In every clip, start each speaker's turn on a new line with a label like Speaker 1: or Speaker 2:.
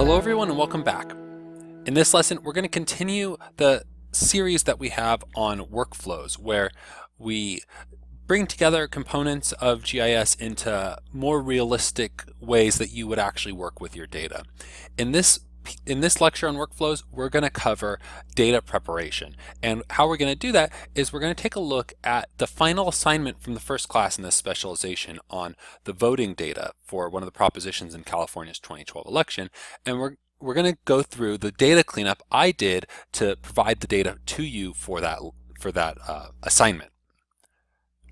Speaker 1: Hello everyone and welcome back. In this lesson, we're going to continue the series that we have on workflows where we bring together components of GIS into more realistic ways that you would actually work with your data. In this lecture on workflows, we're going to cover data preparation. And how we're going to do that is we're going to take a look at the final assignment from the first class in this specialization on the voting data for one of the propositions in California's 2012 election. And we're going to go through the data cleanup I did to provide the data to you for that assignment.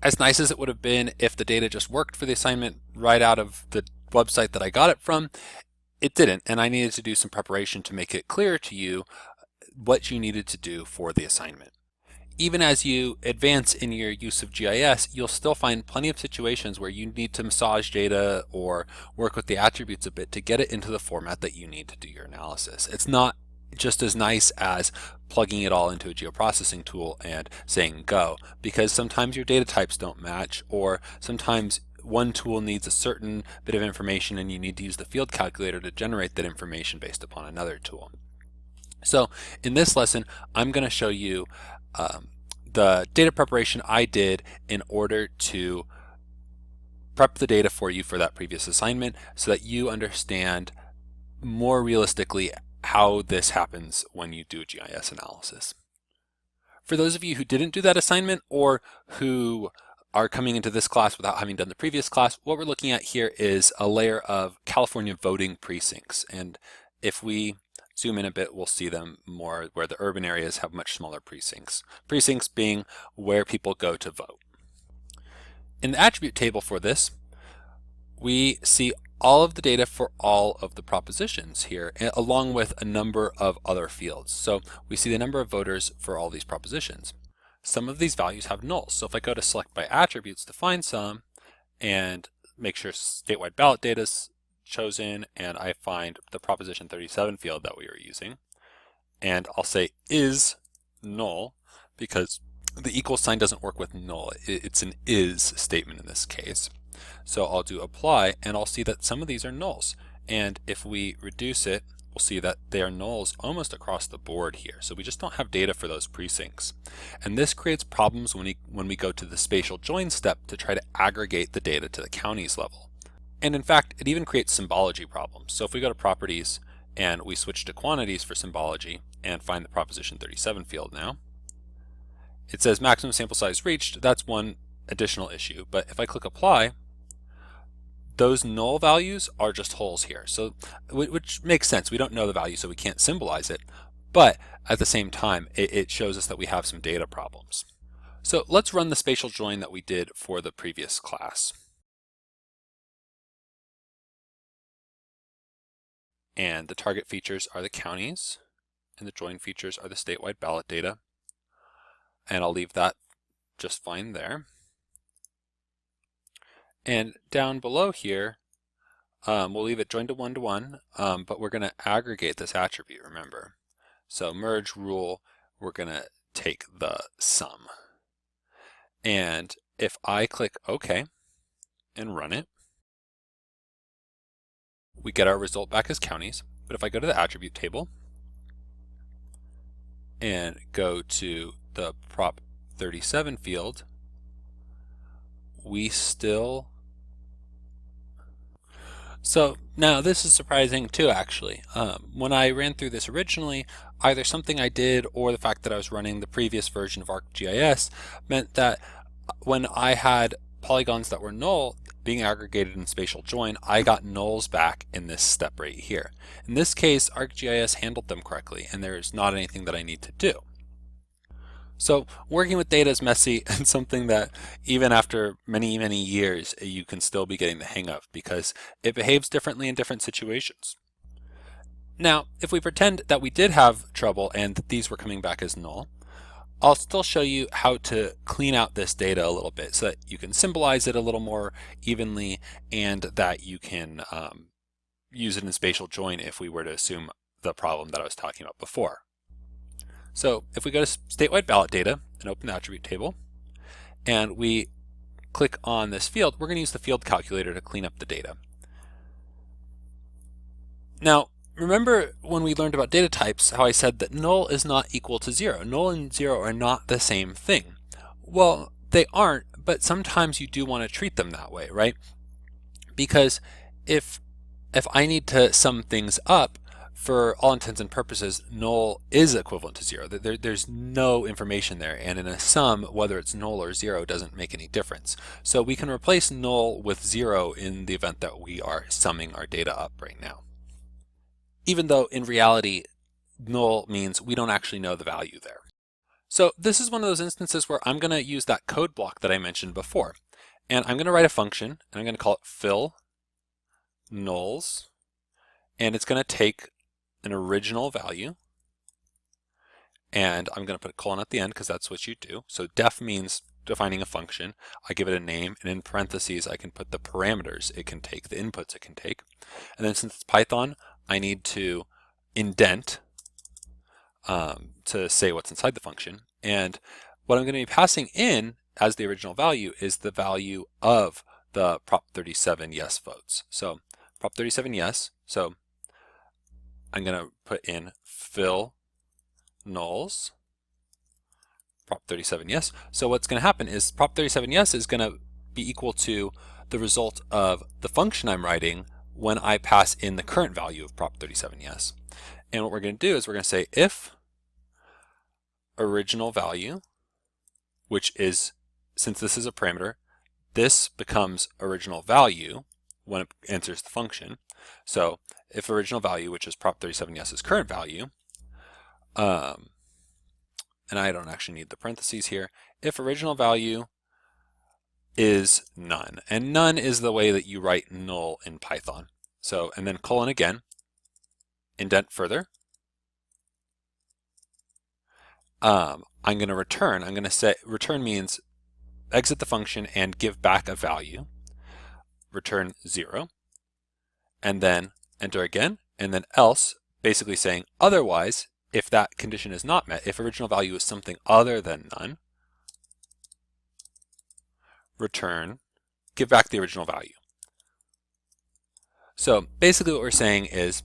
Speaker 1: As nice as it would have been if the data just worked for the assignment right out of the website that I got it from, it didn't, and I needed to do some preparation to make it clear to you what you needed to do for the assignment. Even as you advance in your use of GIS, you'll still find plenty of situations where you need to massage data or work with the attributes a bit to get it into the format that you need to do your analysis. It's not just as nice as plugging it all into a geoprocessing tool and saying go, because sometimes your data types don't match, or sometimes one tool needs a certain bit of information and you need to use the field calculator to generate that information based upon another tool. So in this lesson, I'm going to show you the data preparation I did in order to prep the data for you for that previous assignment so that you understand more realistically how this happens when you do GIS analysis. For those of you who didn't do that assignment or who are coming into this class without having done the previous class, what we're looking at here is a layer of California voting precincts. And if we zoom in a bit, we'll see them more where the urban areas have much smaller precincts. Precincts being where people go to vote. In the attribute table for this, we see all of the data for all of the propositions here, along with a number of other fields. So we see the number of voters for all these propositions. Some of these values have nulls. So if I go to select by attributes to find some and make sure statewide ballot data is chosen, and I find the proposition 37 field that we were using, and I'll say is null because the equal sign doesn't work with null. It's an is statement in this case. So I'll do apply and I'll see that some of these are nulls. And if we reduce it, we'll see that they are nulls almost across the board here. So we just don't have data for those precincts. And this creates problems when we go to the spatial join step to try to aggregate the data to the counties level. And in fact, it even creates symbology problems. So if we go to properties and we switch to quantities for symbology and find the proposition 37 field now, it says maximum sample size reached. That's one additional issue. But if I click apply, those null values are just holes here, so which makes sense. We don't know the value, so we can't symbolize it, but at the same time it shows us that we have some data problems. So let's run the spatial join that we did for the previous class. And the target features are the counties and the join features are the statewide ballot data, and I'll leave that just fine there. And down below here, we'll leave it joined to one, but we're going to aggregate this attribute, remember. So merge rule, we're going to take the sum. And if I click OK and run it, we get our result back as counties. But if I go to the attribute table and go to the prop 37 field, we still... So now this is surprising too, actually. When I ran through this originally, either something I did or the fact that I was running the previous version of ArcGIS meant that when I had polygons that were null being aggregated in spatial join, I got nulls back in this step right here. In this case, ArcGIS handled them correctly, and there's not anything that I need to do. So working with data is messy and something that even after many, many years you can still be getting the hang of because it behaves differently in different situations. Now, if we pretend that we did have trouble and that these were coming back as null, I'll still show you how to clean out this data a little bit so that you can symbolize it a little more evenly and that you can use it in spatial join if we were to assume the problem that I was talking about before. So if we go to statewide ballot data and open the attribute table and we click on this field, we're going to use the field calculator to clean up the data. Now, Remember when we learned about data types, how I said that null is not equal to zero. Null and zero are not the same thing. Well, they aren't, but sometimes you do want to treat them that way, right? Because if I need to sum things up, for all intents and purposes, null is equivalent to zero. There's no information there, and in a sum, whether it's null or zero doesn't make any difference. So we can replace null with zero in the event that we are summing our data up right now. Even though in reality, null means we don't actually know the value there. So this is one of those instances where I'm going to use that code block that I mentioned before. And I'm going to write a function, and I'm going to call it fill nulls, and it's going to take an original value, and I'm going to put a colon at the end because that's what you do. So def means defining a function. I give it a name, and in parentheses I can put the parameters it can take, the inputs it can take. And then since it's Python, I need to indent to say what's inside the function. And what I'm going to be passing in as the original value is the value of the Prop 37 yes votes. So Prop 37 yes, so I'm going to put in fill nulls, Prop 37 yes. So what's going to happen is Prop 37 yes is going to be equal to the result of the function I'm writing when I pass in the current value of Prop 37 yes. And what we're going to do is we're going to say if original value, which is, since this is a parameter, this becomes original value when it enters the function. So if original value, which is Prop 37 yes, is current value, and I don't actually need the parentheses here, if original value is none, and none is the way that you write null in Python. So, and then colon again, indent further. I'm going to return. I'm going to say return means exit the function and give back a value. Return 0, and then enter again, and then else, basically saying otherwise, if that condition is not met, if original value is something other than none, return, give back the original value. So basically what we're saying is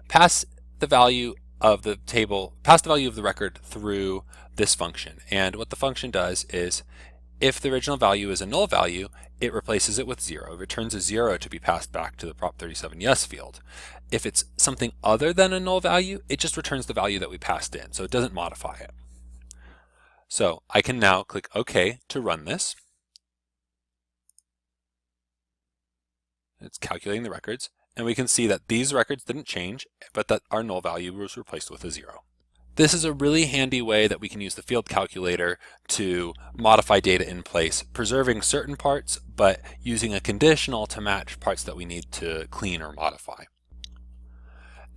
Speaker 1: pass the value of the table, pass the value of the record through this function. And what the function does is if the original value is a null value, it replaces it with 0. It returns a 0 to be passed back to the Prop 37 yes field. If it's something other than a null value, it just returns the value that we passed in, so it doesn't modify it. So I can now click OK to run this. It's calculating the records, and we can see that these records didn't change, but that our null value was replaced with a 0. This is a really handy way that we can use the field calculator to modify data in place, preserving certain parts, but using a conditional to match parts that we need to clean or modify.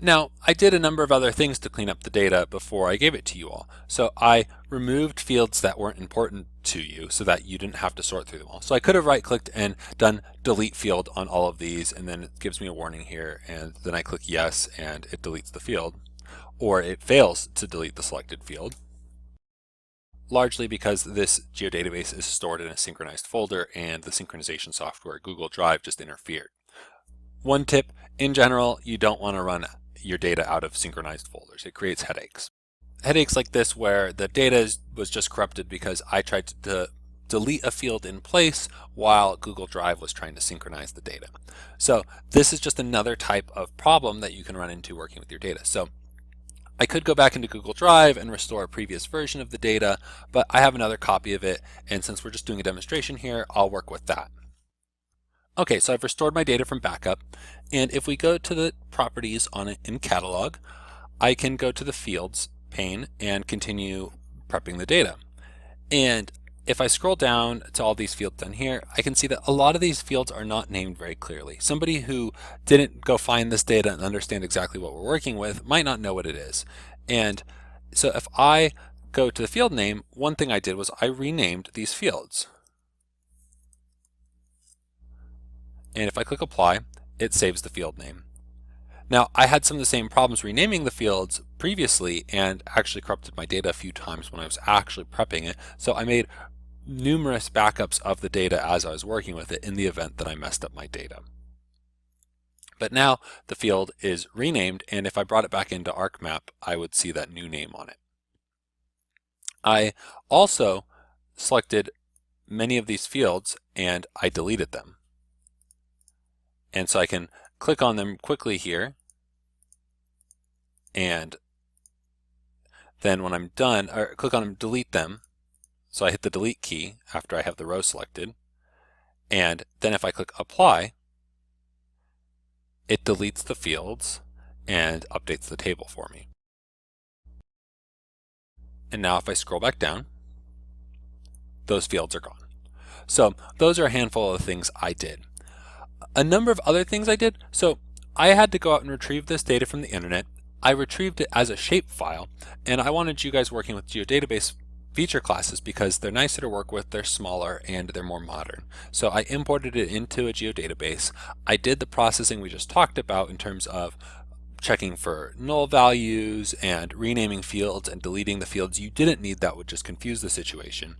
Speaker 1: Now, I did a number of other things to clean up the data before I gave it to you all. So I removed fields that weren't important to you so that you didn't have to sort through them all. So I could have right-clicked and done delete field on all of these, and then it gives me a warning here, and then I click yes, and it deletes the field. Or it fails to delete the selected field, largely because this geodatabase is stored in a synchronized folder and the synchronization software Google Drive just interfered. One tip, in general, you don't want to run your data out of synchronized folders. It creates headaches. Headaches like this where the data was just corrupted because I tried to delete a field in place while Google Drive was trying to synchronize the data. So this is just another type of problem that you can run into working with your data. So I could go back into Google Drive and restore a previous version of the data, but I have another copy of it, and since we're just doing a demonstration here, I'll work with that. Okay, so I've restored my data from backup, and if we go to the properties on it in Catalog, I can go to the Fields pane and continue prepping the data. And if I scroll down to all these fields down here, I can see that a lot of these fields are not named very clearly. Somebody who didn't go find this data and understand exactly what we're working with might not know what it is. And so if I go to the field name, one thing I did was I renamed these fields. And if I click apply, it saves the field name. Now, I had some of the same problems renaming the fields previously and actually corrupted my data a few times when I was actually prepping it. So I made numerous backups of the data as I was working with it in the event that I messed up my data. But now the field is renamed, and if I brought it back into ArcMap, I would see that new name on it. I also selected many of these fields and I deleted them. And so I can click on them quickly here, and then when I'm done, or click on them, delete them. So I hit the delete key after I have the row selected. And then if I click apply, it deletes the fields and updates the table for me. And now if I scroll back down, those fields are gone. So those are a handful of the things I did. A number of other things I did. So I had to go out and retrieve this data from the internet. I retrieved it as a shapefile, and I wanted you guys working with geodatabase feature classes because they're nicer to work with, they're smaller, and they're more modern. So I imported it into a geodatabase. I did the processing we just talked about in terms of checking for null values and renaming fields and deleting the fields you didn't need that would just confuse the situation.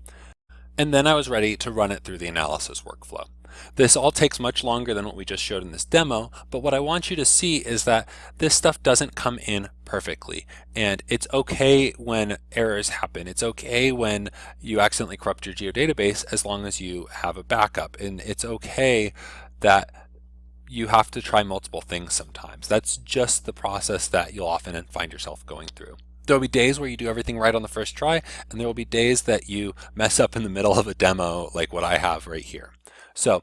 Speaker 1: And then I was ready to run it through the analysis workflow. This all takes much longer than what we just showed in this demo, but what I want you to see is that this stuff doesn't come in perfectly, and it's okay when errors happen. It's okay when you accidentally corrupt your geodatabase as long as you have a backup, and it's okay that you have to try multiple things sometimes. That's just the process that you'll often find yourself going through. There will be days where you do everything right on the first try, and there will be days that you mess up in the middle of a demo like what I have right here. So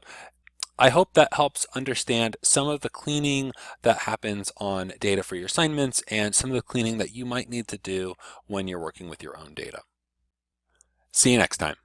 Speaker 1: I hope that helps understand some of the cleaning that happens on data for your assignments and some of the cleaning that you might need to do when you're working with your own data. See you next time.